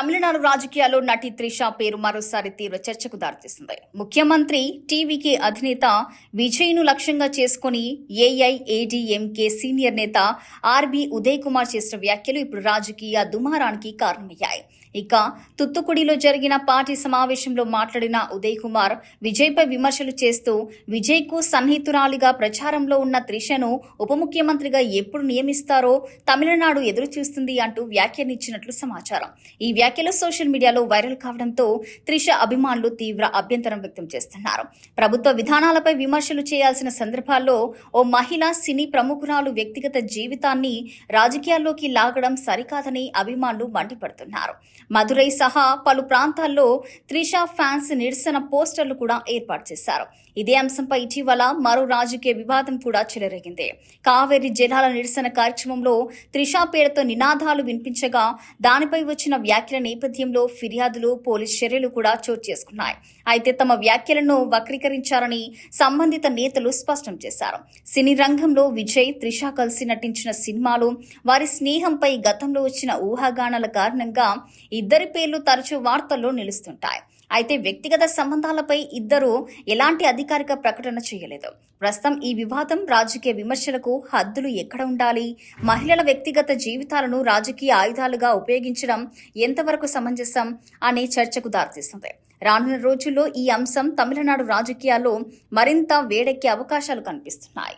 తమిళనాడు రాజకీయాల్లో నటి త్రిష పేరు మరోసారి తీవ్ర చర్చకు దారితీసింది. ముఖ్యమంత్రి టీవీకే అధినేత విజయ్ను లక్ష్యంగా చేసుకుని ఏఐఏడీఎంకే సీనియర్ నేత ఆర్బీ ఉదయ్ కుమార్ చేసిన వ్యాఖ్యలు ఇప్పుడు రాజకీయ దుమారానికి కారణమయ్యాయి. ఇక తుత్తుకుడిలో జరిగిన పార్టీ సమావేశంలో మాట్లాడిన ఉదయ్ కుమార్ విజయ్పై విమర్శలు చేస్తూ విజయ్కు సన్నిహితురాలిగా ప్రచారంలో ఉన్న త్రిషను ఉప ముఖ్యమంత్రిగా ఎప్పుడు నియమిస్తారో తమిళనాడు ఎదురు చూస్తుంది అంటూ వ్యాఖ్యానించినట్లు సమాచారం. ఈ వ్యాఖ్యలు సోషల్ మీడియాలో వైరల్ కావడంతో త్రిష అభిమానులు తీవ్ర అభ్యంతరం వ్యక్తం చేస్తున్నారు. ప్రభుత్వ విధానాలపై విమర్శలు చేయాల్సిన సందర్భాల్లో ఓ మహిళ సినీ ప్రముఖురాలు వ్యక్తిగత జీవితాన్ని రాజకీయాల్లోకి లాగడం సరికాదని అభిమానులు మండిపడుతున్నారు. మదురై సహా పలు ప్రాంతాల్లో త్రిష ఫ్యాన్స్ నిరసన పోస్టర్లు కూడా ఏర్పాటు చేశారు. ఇదే అంశంపై ఇటీవల మరో రాజకీయ వివాదం కూడా చెలరేగింది. కావేరీ జలాల నిరసన కార్యక్రమంలో త్రిష పేరుతో నినాదాలు వినిపించగా దానిపై వచ్చిన వ్యాఖ్యల నేపథ్యంలో ఫిర్యాదులు, పోలీస్ చర్యలు కూడా చోటు చేసుకున్నాయి. అయితే తమ వ్యాఖ్యలను వక్రీకరించారని సంబంధిత నేతలు స్పష్టం చేశారు. సినీ రంగంలో విజయ్, త్రిష కలిసి నటించిన సినిమాలు, వారి స్నేహంపై గతంలో వచ్చిన ఊహాగానాల కారణంగా ఇద్దరి పేర్లు తరచూ వార్తల్లో నిలుస్తుంటాయి. అయితే వ్యక్తిగత సంబంధాలపై ఇద్దరు ఎలాంటి అధికారిక ప్రకటన చేయలేదు. ప్రస్తుతం ఈ వివాదం రాజకీయ విమర్శలకు హద్దులు ఎక్కడ ఉండాలి, మహిళల వ్యక్తిగత జీవితాలను రాజకీయ ఆయుధాలుగా ఉపయోగించడం ఎంతవరకు సమంజసం అనే చర్చకు దారితీస్తుంది. రానున్న రోజుల్లో ఈ అంశం తమిళనాడు రాజకీయాల్లో మరింత వేడెక్కే అవకాశాలు కనిపిస్తున్నాయి.